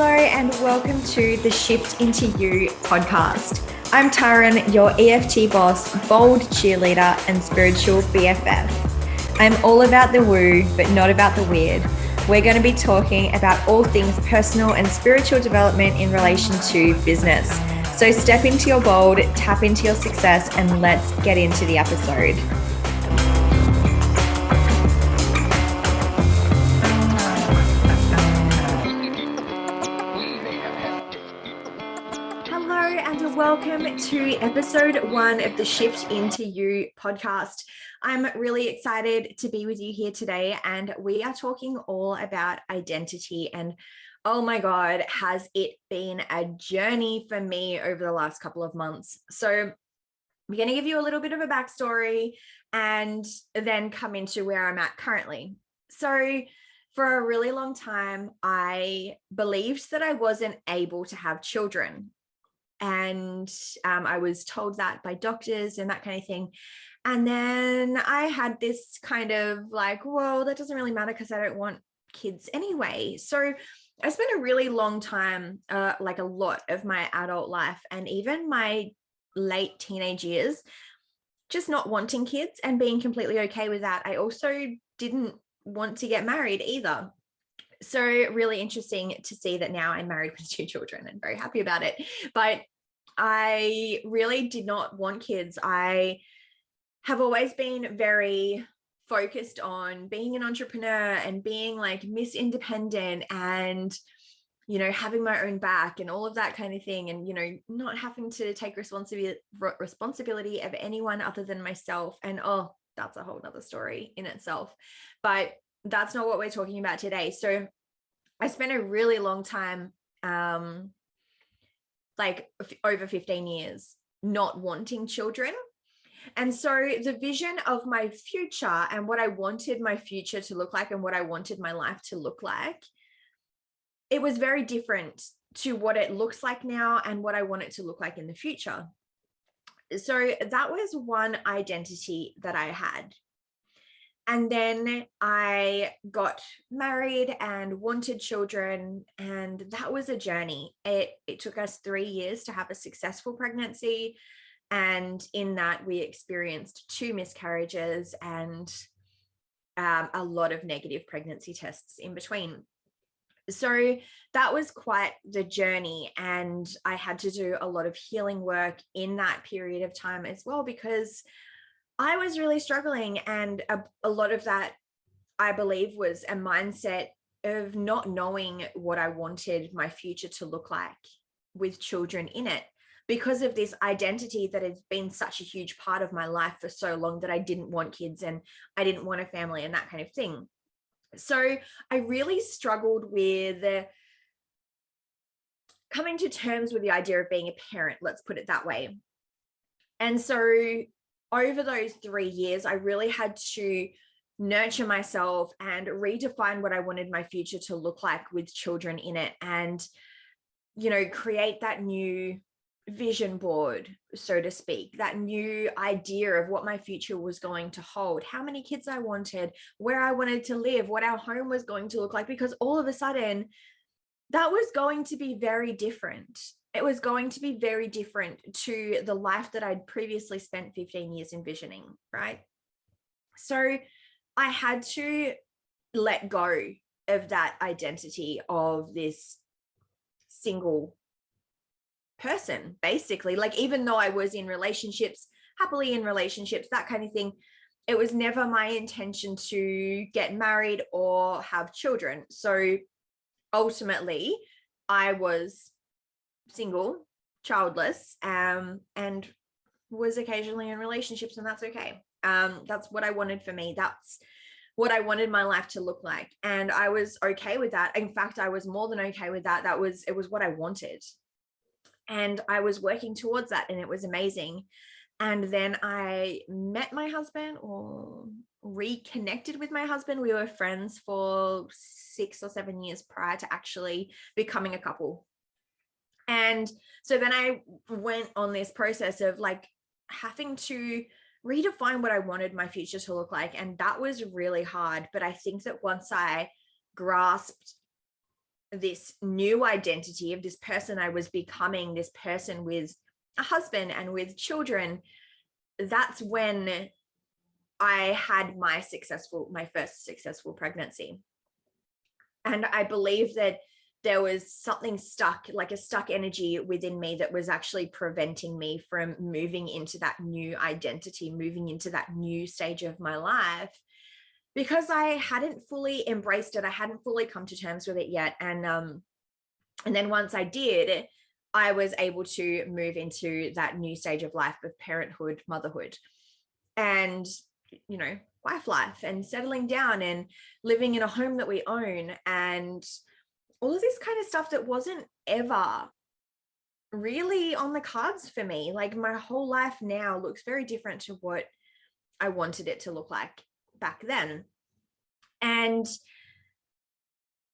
Hello and welcome to the Shift Into You podcast. I'm Taryn, your EFT boss, bold cheerleader, and spiritual BFF. I'm all about the woo, but not about the weird. We're going to be talking about all things personal and spiritual development in relation to business. So step into your bold, tap into your success, and let's get into the episode. Welcome to episode 1 of the Shift Into You podcast. I'm really excited to be with you here today, and we are talking all about identity. And oh my God, has it been a journey for me over the last couple of months. So I'm going to give you a little bit of a backstory and then come into where I'm at currently. So for a really long time, I believed that I wasn't able to have children. And I was told that by doctors and that kind of thing. And then I had this kind of like, well, that doesn't really matter because I don't want kids anyway. So I spent a really long time, like a lot of my adult life and even my late teenage years, just not wanting kids and being completely okay with that. I also didn't want to get married either. So really interesting to see that now I'm married with 2 children and very happy about it. But I really did not want kids. I have always been very focused on being an entrepreneur and being like Miss Independent and, you know, having my own back and all of that kind of thing. And, you know, not having to take responsibility of anyone other than myself. And oh, that's a whole nother story in itself. But that's not what we're talking about today. So I spent a really long time, like over 15 years, not wanting children. And so the vision of my future and what I wanted my future to look like and what I wanted my life to look like, it was very different to what it looks like now and what I want it to look like in the future. So that was one identity that I had. And then I got married and wanted children, and that was a journey. It took us 3 years to have a successful pregnancy. And in that, we experienced 2 miscarriages and a lot of negative pregnancy tests in between. So that was quite the journey. And I had to do a lot of healing work in that period of time as well, because I was really struggling. And a lot of that, I believe, was a mindset of not knowing what I wanted my future to look like with children in it, because of this identity that has been such a huge part of my life for so long, that I didn't want kids and I didn't want a family and that kind of thing. So I really struggled with coming to terms with the idea of being a parent, let's put it that way. And so over those 3 years, I really had to nurture myself and redefine what I wanted my future to look like with children in it, and, you know, create that new vision board, so to speak, that new idea of what my future was going to hold, how many kids I wanted, where I wanted to live, what our home was going to look like, because all of a sudden that was going to be very different. It was going to be very different to the life that I'd previously spent 15 years envisioning, right? So I had to let go of that identity of this single person, basically. Like, even though I was in relationships, happily in relationships, that kind of thing, it was never my intention to get married or have children. So ultimately, I was single, childless, and was occasionally in relationships, and that's okay. That's what I wanted for me. That's what I wanted my life to look like, and I was okay with that. In fact, I was more than okay with that. It was what I wanted, and I was working towards that, and it was amazing. And then I met my husband, or reconnected with my husband. We were friends for 6 or 7 years prior to actually becoming a couple. And so then I went on this process of like having to redefine what I wanted my future to look like. And that was really hard. But I think that once I grasped this new identity of this person I was becoming, this person with a husband and with children, that's when I had my first successful pregnancy. And I believe that there was something stuck, like a stuck energy within me that was actually preventing me from moving into that new identity, moving into that new stage of my life, because I hadn't fully embraced it. I hadn't fully come to terms with it yet. And then once I did, I was able to move into that new stage of life of parenthood, motherhood, and, wife life, and settling down and living in a home that we own, and all of this kind of stuff that wasn't ever really on the cards for me. Like, my whole life now looks very different to what I wanted it to look like back then. And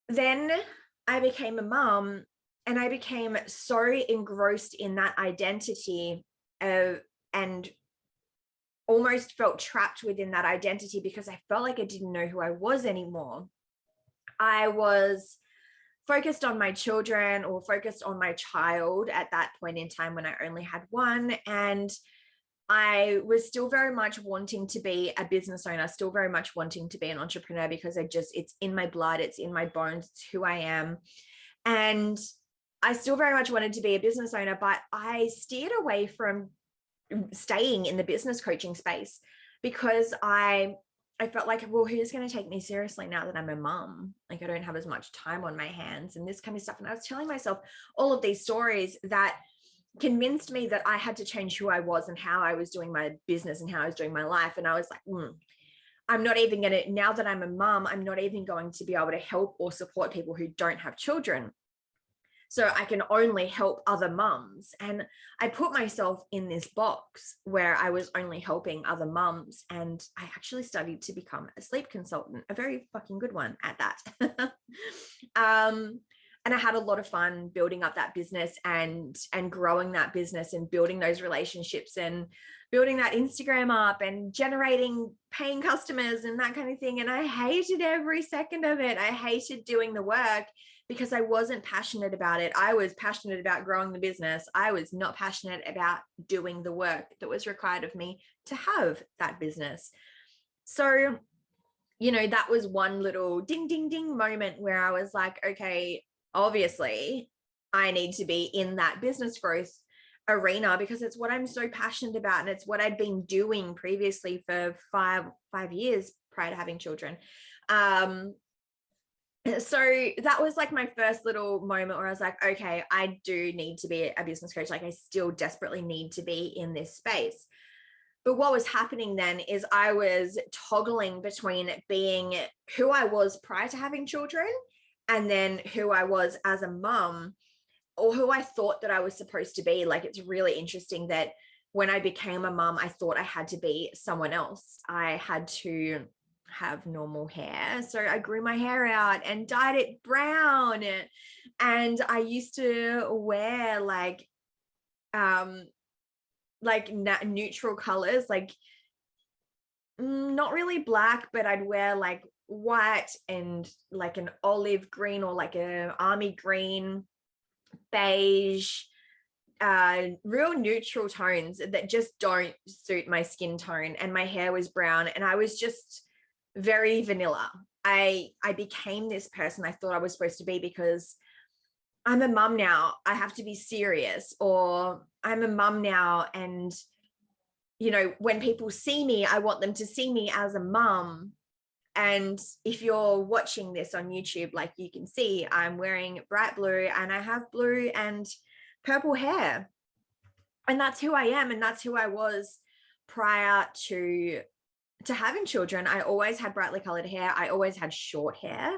then I became a mom, and I became so engrossed in that identity and almost felt trapped within that identity because I felt like I didn't know who I was anymore. I was focused on my children, or focused on my child at that point in time when I only had one. And I was still very much wanting to be a business owner, still very much wanting to be an entrepreneur, because it's in my blood, it's in my bones, it's who I am. And I still very much wanted to be a business owner, but I steered away from staying in the business coaching space because I felt like, well, who's going to take me seriously now that I'm a mom? Like, I don't have as much time on my hands and this kind of stuff. And I was telling myself all of these stories that convinced me that I had to change who I was and how I was doing my business and how I was doing my life. And I was like, I'm not even going to, now that I'm a mom, I'm not even going to be able to help or support people who don't have children. So I can only help other mums. And I put myself in this box where I was only helping other mums. And I actually studied to become a sleep consultant, a very fucking good one at that. And I had a lot of fun building up that business and growing that business and building those relationships and building that Instagram up and generating paying customers and that kind of thing. And I hated every second of it. I hated doing the work because I wasn't passionate about it. I was passionate about growing the business. I was not passionate about doing the work that was required of me to have that business. So, that was one little ding, ding, ding moment where I was like, okay, obviously I need to be in that business growth arena because it's what I'm so passionate about. And it's what I'd been doing previously for five years prior to having children. So that was like my first little moment where I was like, okay, I do need to be a business coach. Like, I still desperately need to be in this space. But what was happening then is I was toggling between being who I was prior to having children and then who I was as a mom, or who I thought that I was supposed to be. Like, it's really interesting that when I became a mom, I thought I had to be someone else. I had to have normal hair. So I grew my hair out and dyed it brown. And I used to wear like neutral colors, like not really black, but I'd wear like white and like an olive green or like an army green, beige, real neutral tones that just don't suit my skin tone. And my hair was brown and I was just very vanilla. I became this person I thought I was supposed to be because I'm a mum now, I have to be serious, or I'm a mum now and when people see me, I want them to see me as a mum. And if you're watching this on YouTube, like you can see, I'm wearing bright blue and I have blue and purple hair. And that's who I am. And that's who I was prior to having children. I always had brightly colored hair. I always had short hair.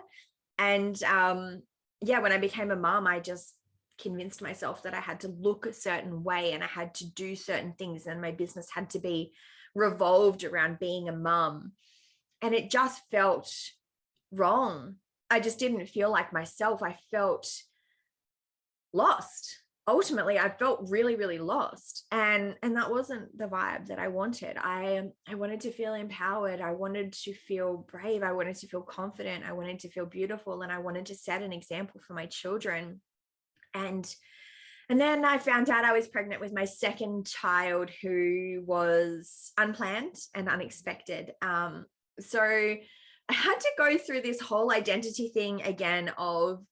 And when I became a mom, I just convinced myself that I had to look a certain way and I had to do certain things. And my business had to be revolved around being a mom. And it just felt wrong. I just didn't feel like myself. I felt lost. ultimately I felt really, really lost. And that wasn't the vibe that I wanted. I wanted to feel empowered. I wanted to feel brave. I wanted to feel confident. I wanted to feel beautiful. And I wanted to set an example for my children. And then I found out I was pregnant with my second child, who was unplanned and unexpected. So I had to go through this whole identity thing again of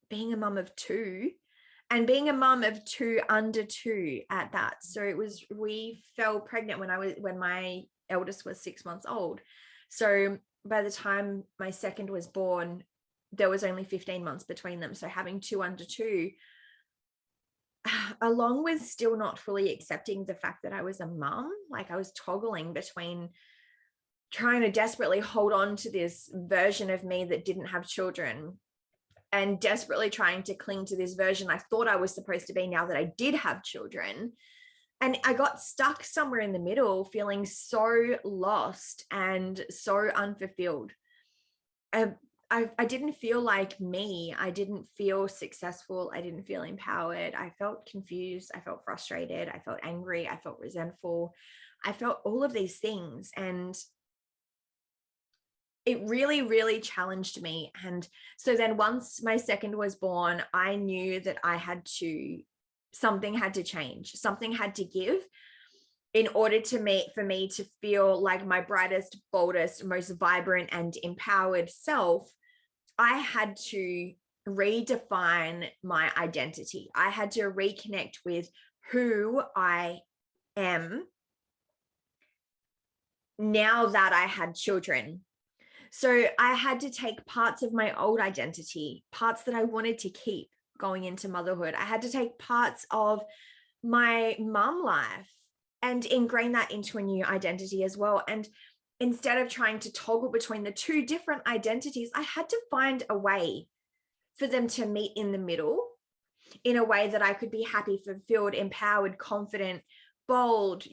being a mum of two, and being a mum of two under two at that. So we fell pregnant when my eldest was 6 months old. So by the time my second was born, there was only 15 months between them. So having two under two, along with still not fully accepting the fact that I was a mum, like I was toggling between trying to desperately hold on to this version of me that didn't have children, and desperately trying to cling to this version I thought I was supposed to be now that I did have children. And I got stuck somewhere in the middle, feeling so lost and so unfulfilled. I didn't feel like me. I didn't feel successful. I didn't feel empowered. I felt confused. I felt frustrated. I felt angry. I felt resentful. I felt all of these things. And it really, really challenged me. And so then once my second was born, I knew that something had to change, something had to give in order for me to feel like my brightest, boldest, most vibrant and empowered self. I had to redefine my identity. I had to reconnect with who I am now that I had children. So I had to take parts of my old identity, parts that I wanted to keep going into motherhood. I had to take parts of my mum life and ingrain that into a new identity as well. And instead of trying to toggle between the two different identities, I had to find a way for them to meet in the middle, in a way that I could be happy, fulfilled, empowered, confident, bold,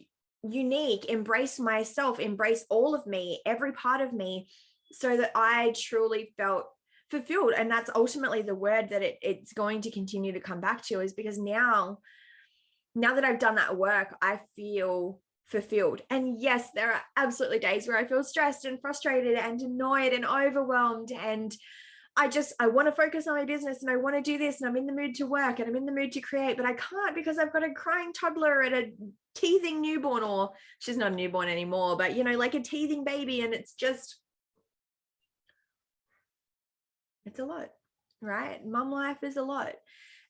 unique, embrace myself, embrace all of me, every part of me, so that I truly felt fulfilled. And that's ultimately the word that it's going to continue to come back to, is because now that I've done that work, I feel fulfilled. And yes, there are absolutely days where I feel stressed and frustrated and annoyed and overwhelmed. And I want to focus on my business and I want to do this, and I'm in the mood to work and I'm in the mood to create, but I can't because I've got a crying toddler and a teething newborn, or she's not a newborn anymore, but like a teething baby. And it's a lot, right? Mum life is a lot.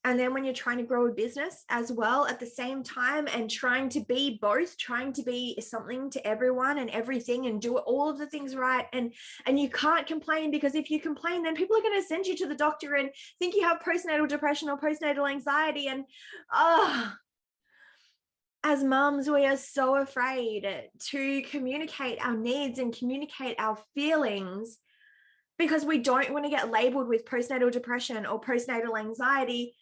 And then when you're trying to grow a business as well at the same time, and trying to be both, trying to be something to everyone and everything and do all of the things right. And you can't complain, because if you complain, then people are going to send you to the doctor and think you have postnatal depression or postnatal anxiety. And as mums, we are so afraid to communicate our needs and communicate our feelings, because we don't want to get labeled with postnatal depression or postnatal anxiety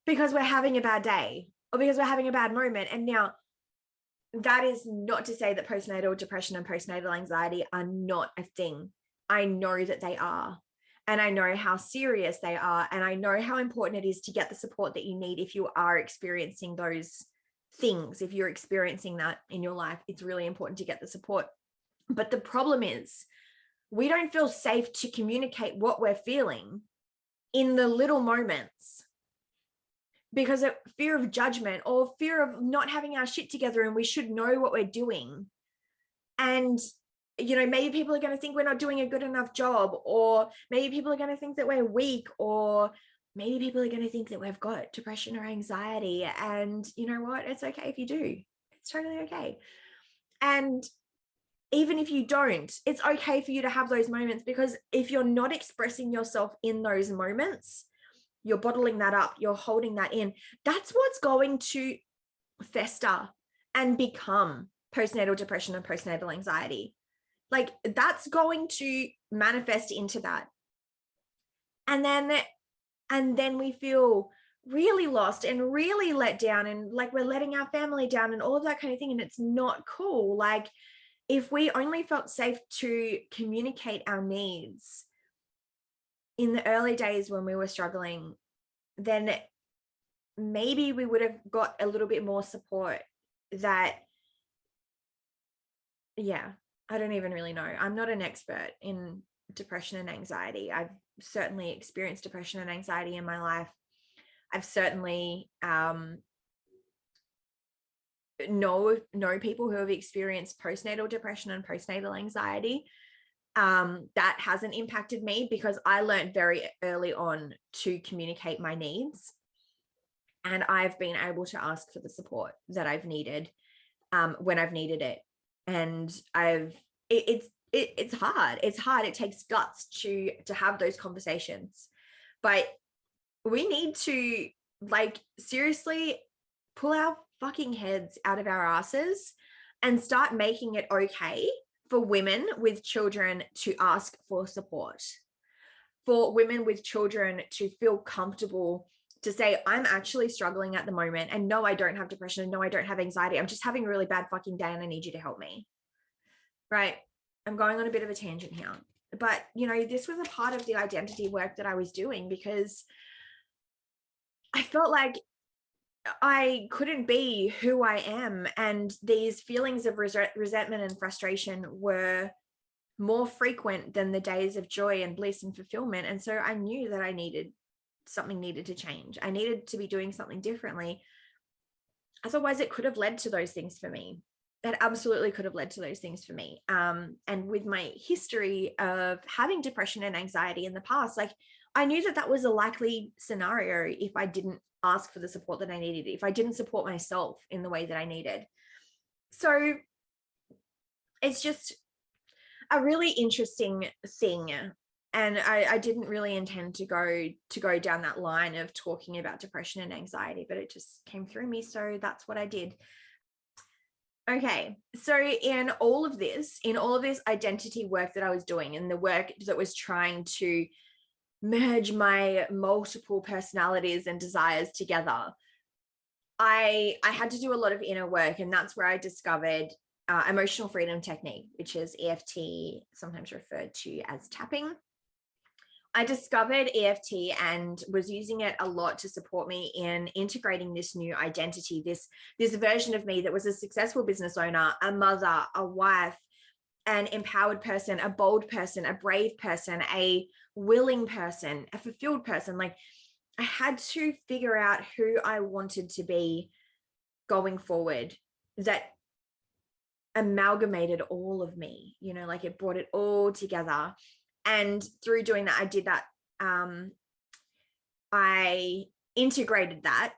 because we're having a bad day or because we're having a bad moment. And now, that is not to say that postnatal depression and postnatal anxiety are not a thing. I know that they are. And I know how serious they are. And I know how important it is to get the support that you need if you are experiencing those things. If you're experiencing that in your life, it's really important to get the support. But the problem is, we don't feel safe to communicate what we're feeling in the little moments because of fear of judgment or fear of not having our shit together, and we should know what we're doing. And, maybe people are going to think we're not doing a good enough job, or maybe people are going to think that we're weak, or maybe people are going to think that we've got depression or anxiety. And you know what? It's okay if you do. It's totally okay. And even if you don't, it's okay for you to have those moments, because if you're not expressing yourself in those moments, you're bottling that up, you're holding that in. That's what's going to fester and become postnatal depression and postnatal anxiety. Like, that's going to manifest into that. And then we feel really lost and really let down, and like we're letting our family down and all of that kind of thing. And it's not cool. Like, if we only felt safe to communicate our needs in the early days when we were struggling, then maybe we would have got a little bit more support. That, yeah, I don't even really know. I'm not an expert in depression and anxiety. I've certainly experienced depression and anxiety in my life. I've certainly know people who have experienced postnatal depression and postnatal anxiety. That hasn't impacted me because I learned very early on to communicate my needs, and I've been able to ask for the support that I've needed when I've needed it. And it's hard. It's hard. It takes guts to have those conversations, but we need to, like, seriously pull our fucking heads out of our asses and start making it okay for women with children to ask for support, for women with children to feel comfortable to say, I'm actually struggling at the moment, and no, I don't have depression, and no, I don't have anxiety. I'm just having a really bad fucking day and I need you to help me. Right? I'm going on a bit of a tangent here. But, this was a part of the identity work that I was doing, because I felt like I couldn't be who I am. And these feelings of resentment and frustration were more frequent than the days of joy and bliss and fulfillment. And so I knew that something needed to change. I needed to be doing something differently. Otherwise, it could have led to those things for me. It absolutely could have led to those things for me. And with my history of having depression and anxiety in the past, like, I knew that was a likely scenario if I didn't ask for the support that I needed, if I didn't support myself in the way that I needed. So it's just a really interesting thing. And I didn't really intend to go down that line of talking about depression and anxiety, but it just came through me. So that's what I did. Okay, so in all of this identity work that I was doing, and the work that was trying to merge my multiple personalities and desires together, I had to do a lot of inner work, and that's where I discovered emotional freedom technique, which is EFT, sometimes referred to as tapping. I discovered EFT and was using it a lot to support me in integrating this new identity, this version of me that was a successful business owner, a mother, a wife, an empowered person, a bold person, a brave person, a willing person, a fulfilled person. Like, I had to figure out who I wanted to be going forward, that amalgamated all of me, like it brought it all together. And through doing that, I did that. I integrated that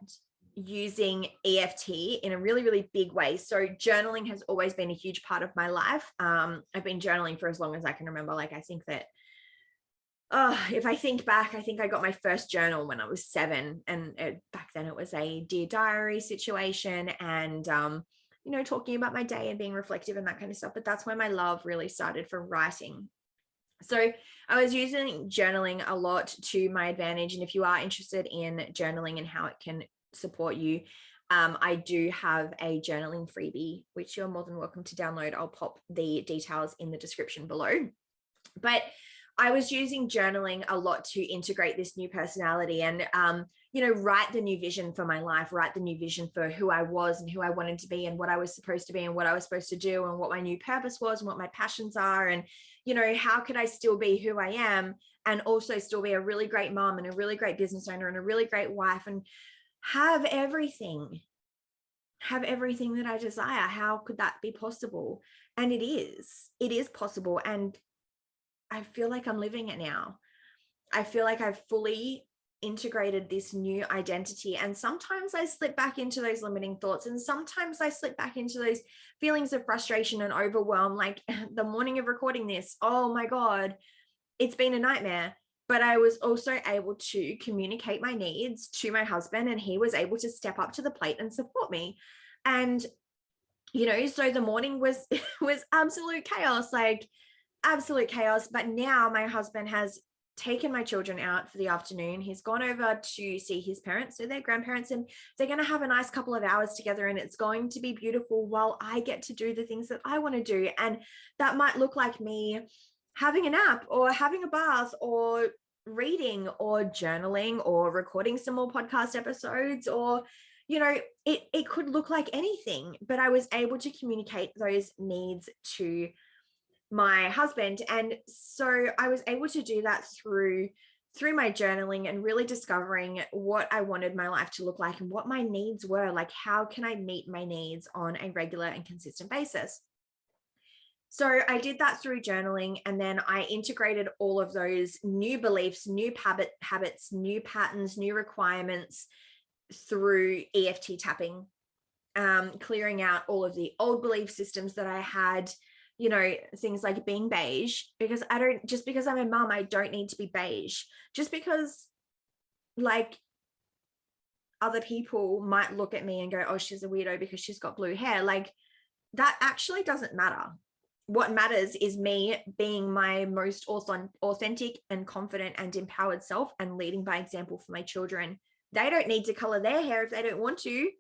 using EFT in a really, really big way. So journaling has always been a huge part of my life. I've been journaling for as long as I can remember. Like, I think that, if I think back, I think I got my first journal when I was 7. And back then it was a Dear Diary situation, and, talking about my day and being reflective and that kind of stuff. But that's where my love really started for writing. So I was using journaling a lot to my advantage. And if you are interested in journaling and how it can support you, I do have a journaling freebie, which you're more than welcome to download. I'll pop the details in the description below. But I was using journaling a lot to integrate this new personality and, write the new vision for my life, write the new vision for who I was and who I wanted to be and what I was supposed to be and what I was supposed to do and what my new purpose was and what my passions are. And, how could I still be who I am and also still be a really great mom and a really great business owner and a really great wife and have everything that I desire. How could that be possible? And it is possible. And I feel like I'm living it now. I feel like I've fully integrated this new identity. And sometimes I slip back into those limiting thoughts. And sometimes I slip back into those feelings of frustration and overwhelm. Like the morning of recording this, oh my God, it's been a nightmare. But I was also able to communicate my needs to my husband, and he was able to step up to the plate and support me. And, so the morning was absolute chaos, like absolute chaos. But now my husband has taken my children out for the afternoon. He's gone over to see his parents, so their grandparents, and they're going to have a nice couple of hours together, and it's going to be beautiful while I get to do the things that I want to do. And that might look like me having a nap or having a bath or reading or journaling or recording some more podcast episodes, or, it could look like anything, but I was able to communicate those needs to my husband. And so I was able to do that through my journaling and really discovering what I wanted my life to look like and what my needs were. Like, how can I meet my needs on a regular and consistent basis? So I did that through journaling, and then I integrated all of those new beliefs, new habits, new patterns, new requirements through EFT tapping, clearing out all of the old belief systems that I had, things like being beige, because just because I'm a mom, I don't need to be beige. Just because, like, other people might look at me and go, oh, she's a weirdo because she's got blue hair. Like, that actually doesn't matter. What matters is me being my most authentic and confident and empowered self, and leading by example for my children. They don't need to color their hair if they don't want to,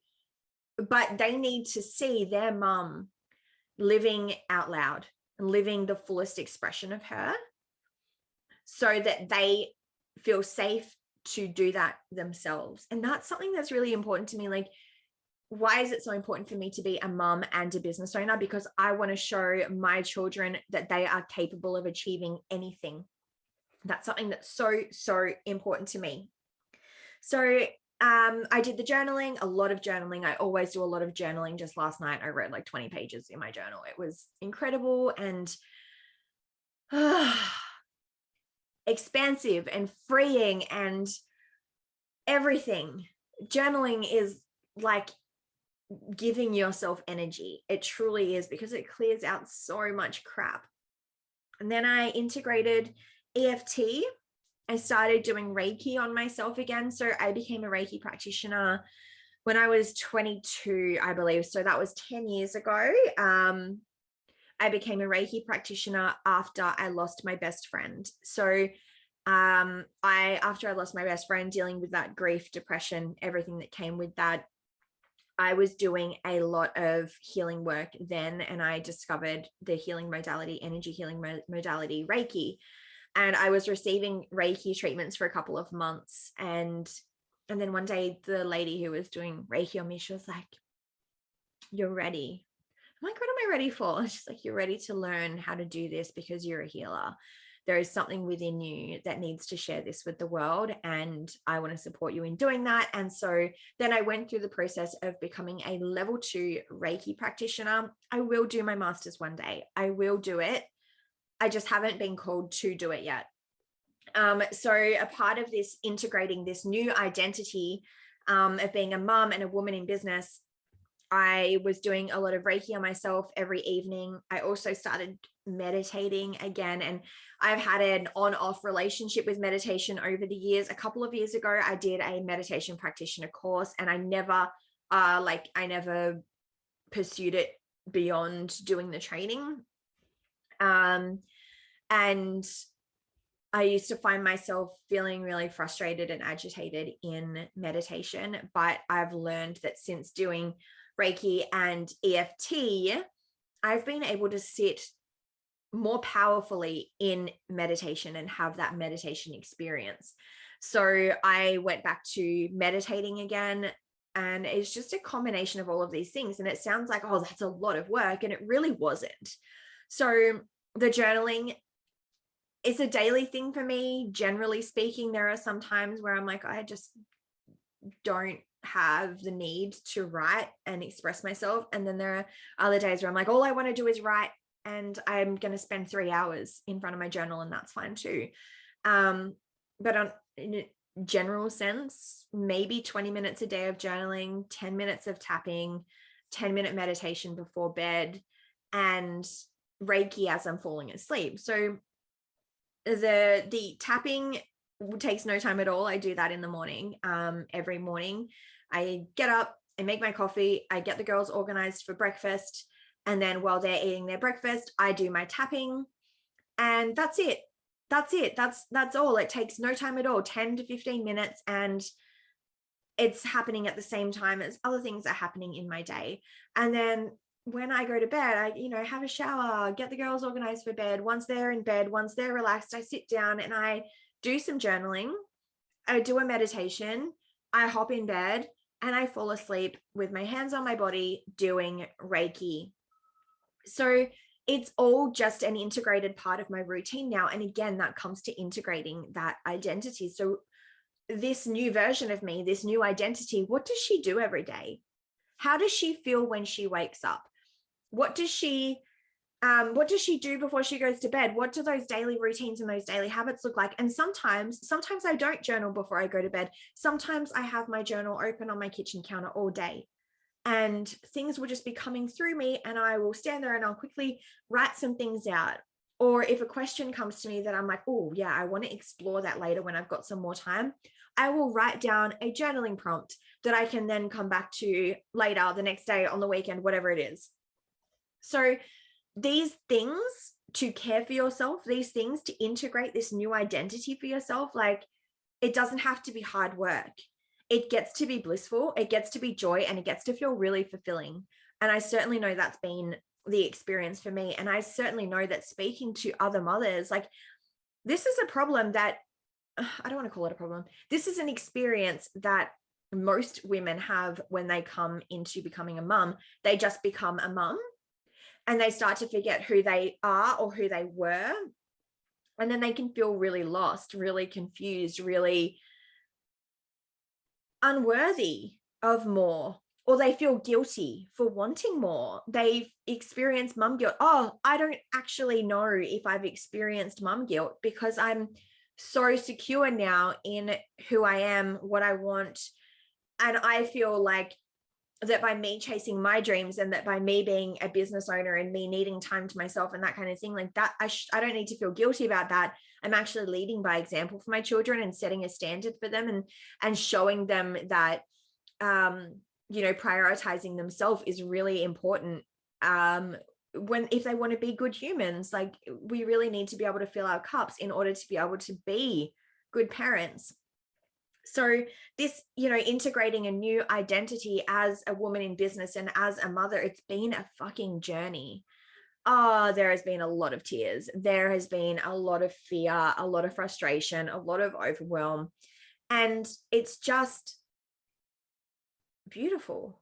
but they need to see their mum living out loud and living the fullest expression of her, so that they feel safe to do that themselves. And that's something that's really important to me. Like, why is it so important for me to be a mum and a business owner? Because I want to show my children that they are capable of achieving anything. That's something that's so, so important to me. So I did the journaling, a lot of journaling. I always do a lot of journaling. Just last night, I wrote like 20 pages in my journal. It was incredible and expansive and freeing and everything. Journaling is like giving yourself energy. It truly is, because it clears out so much crap. And then I integrated EFT. I started doing Reiki on myself again. So I became a Reiki practitioner when I was 22, I believe. So that was 10 years ago. I became a Reiki practitioner after I lost my best friend. So after I lost my best friend, dealing with that grief, depression, everything that came with that, I was doing a lot of healing work then, and I discovered the healing modality, energy healing modality, Reiki. And I was receiving Reiki treatments for a couple of months. And then one day, the lady who was doing Reiki on me, she was like, you're ready. I'm like, what am I ready for? She's like, you're ready to learn how to do this because you're a healer. There is something within you that needs to share this with the world, and I want to support you in doing that. And so then I went through the process of becoming a level 2 Reiki practitioner. I will do my master's one day. I will do it. I just haven't been called to do it yet. So a part of this, integrating this new identity of being a mom and a woman in business, I was doing a lot of Reiki on myself every evening. I also started meditating again, and I've had an on-off relationship with meditation over the years. A couple of years ago, I did a meditation practitioner course, and I never pursued it beyond doing the training. And I used to find myself feeling really frustrated and agitated in meditation, but I've learned that since doing Reiki and EFT, I've been able to sit more powerfully in meditation and have that meditation experience. So I went back to meditating again, and it's just a combination of all of these things. And it sounds like, oh, that's a lot of work, and it really wasn't. So the journaling is a daily thing for me. Generally speaking, there are some times where I'm like, I just don't have the need to write and express myself. And then there are other days where I'm like, all I want to do is write, and I'm going to spend 3 hours in front of my journal, and that's fine too. But in a general sense, maybe 20 minutes a day of journaling, 10 minutes of tapping, 10-minute meditation before bed, and Reiki as I'm falling asleep. So the tapping takes no time at all. I do that in the morning. Every morning I get up, I make my coffee, I get the girls organized for breakfast, and then while they're eating their breakfast, I do my tapping, and that's it. That's all. It takes no time at all, 10 to 15 minutes, and it's happening at the same time as other things are happening in my day. And then when I go to bed, I, have a shower, get the girls organized for bed. Once they're in bed, once they're relaxed, I sit down and I do some journaling, I do a meditation, I hop in bed, and I fall asleep with my hands on my body doing Reiki. So it's all just an integrated part of my routine now. And again, that comes to integrating that identity. So this new version of me, this new identity, what does she do every day? How does she feel when she wakes up? What does she do before she goes to bed? What do those daily routines and those daily habits look like? And sometimes I don't journal before I go to bed. Sometimes I have my journal open on my kitchen counter all day, and things will just be coming through me, and I will stand there and I'll quickly write some things out. Or if a question comes to me that I'm like, oh yeah, I want to explore that later when I've got some more time, I will write down a journaling prompt that I can then come back to later, the next day, on the weekend, whatever it is. So these things to care for yourself, these things to integrate this new identity for yourself, like, it doesn't have to be hard work. It gets to be blissful, it gets to be joy, and it gets to feel really fulfilling. And I certainly know that's been the experience for me. And I certainly know that speaking to other mothers, like, this is a problem that I don't want to call it a problem. This is an experience that most women have when they come into becoming a mum. They just become a mum and they start to forget who they are or who they were. And then they can feel really lost, really confused, really unworthy of more, or they feel guilty for wanting more. They've experienced mum guilt. Oh, I don't actually know if I've experienced mum guilt because I'm so secure now in who I am, what I want. And I feel like that by me chasing my dreams, and that by me being a business owner and me needing time to myself and that kind of thing, like that, I don't need to feel guilty about that. I'm actually leading by example for my children and setting a standard for them, and showing them that, prioritizing themselves is really important. If they want to be good humans, like, we really need to be able to fill our cups in order to be able to be good parents. So this, integrating a new identity as a woman in business and as a mother, it's been a fucking journey. Oh, there has been a lot of tears. There has been a lot of fear, a lot of frustration, a lot of overwhelm. And it's just beautiful.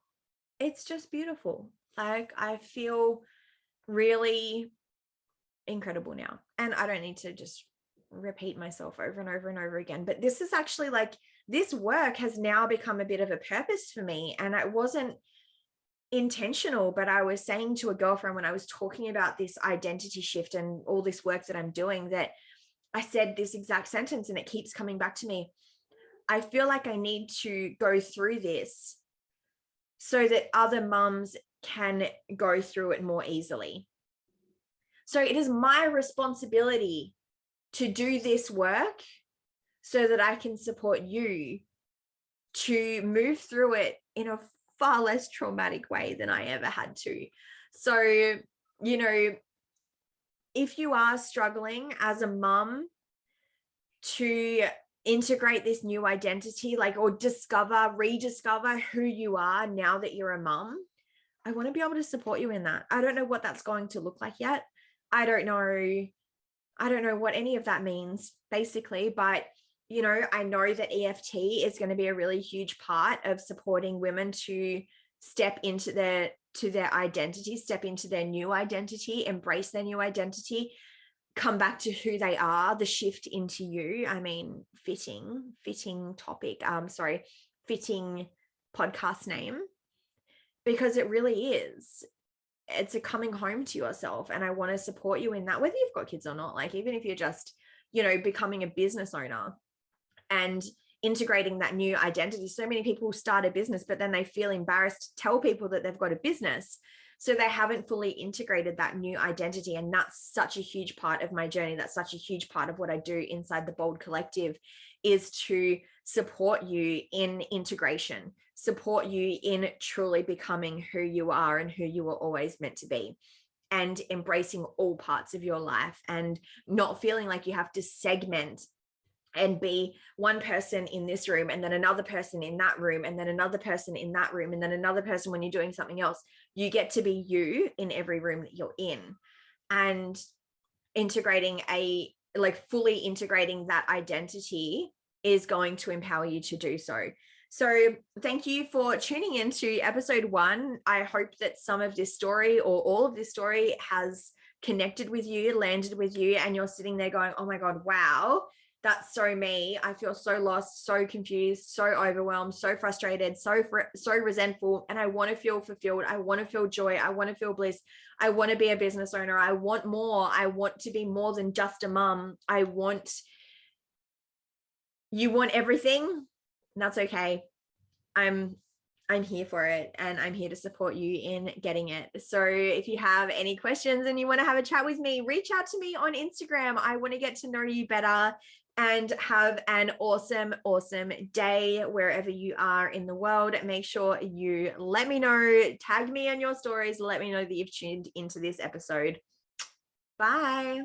It's just beautiful. Like, I feel really incredible now. And I don't need to just repeat myself over and over and over again. But this is actually, like, this work has now become a bit of a purpose for me. And it wasn't intentional, but I was saying to a girlfriend when I was talking about this identity shift and all this work that I'm doing, that I said this exact sentence, and it keeps coming back to me. I feel like I need to go through this so that other mums can go through it more easily. So it is my responsibility to do this work so that I can support you to move through it in a far less traumatic way than I ever had to. So, if you are struggling as a mum to integrate this new identity, like, or rediscover who you are now that you're a mum, I want to be able to support you in that. I don't know what that's going to look like yet. I don't know what any of that means, basically, but I know that EFT is going to be a really huge part of supporting women to step into their identity, step into their new identity, embrace their new identity, come back to who they are, the shift into you. I mean, fitting topic, fitting podcast name, because it really is. It's a coming home to yourself. And I want to support you in that, whether you've got kids or not. Like, even if you're just, becoming a business owner and integrating that new identity. So many people start a business, but then they feel embarrassed to tell people that they've got a business. So they haven't fully integrated that new identity. And that's such a huge part of my journey. That's such a huge part of what I do inside the Bold Collective, is to support you in integration, support you in truly becoming who you are and who you were always meant to be, and embracing all parts of your life, and not feeling like you have to segment and be one person in this room, and then another person in that room, and then another person in that room, and then another person when you're doing something else. You get to be you in every room that you're in, and integrating a like fully integrating that identity is going to empower you to do so. So thank you for tuning into episode 1. I hope that some of this story or all of this story has connected with you, landed with you, and you're sitting there going, oh my God, wow, that's so me. I feel so lost, so confused, so overwhelmed, so frustrated, so resentful, and I want to feel fulfilled. I want to feel joy. I want to feel bliss. I want to be a business owner. I want more. I want to be more than just a mum. You want everything. That's okay. I'm here for it, and I'm here to support you in getting it. So if you have any questions and you want to have a chat with me, reach out to me on Instagram. I want to get to know you better, and have an awesome, awesome day wherever you are in the world. Make sure you let me know, tag me on your stories, let me know that you've tuned into this episode. Bye.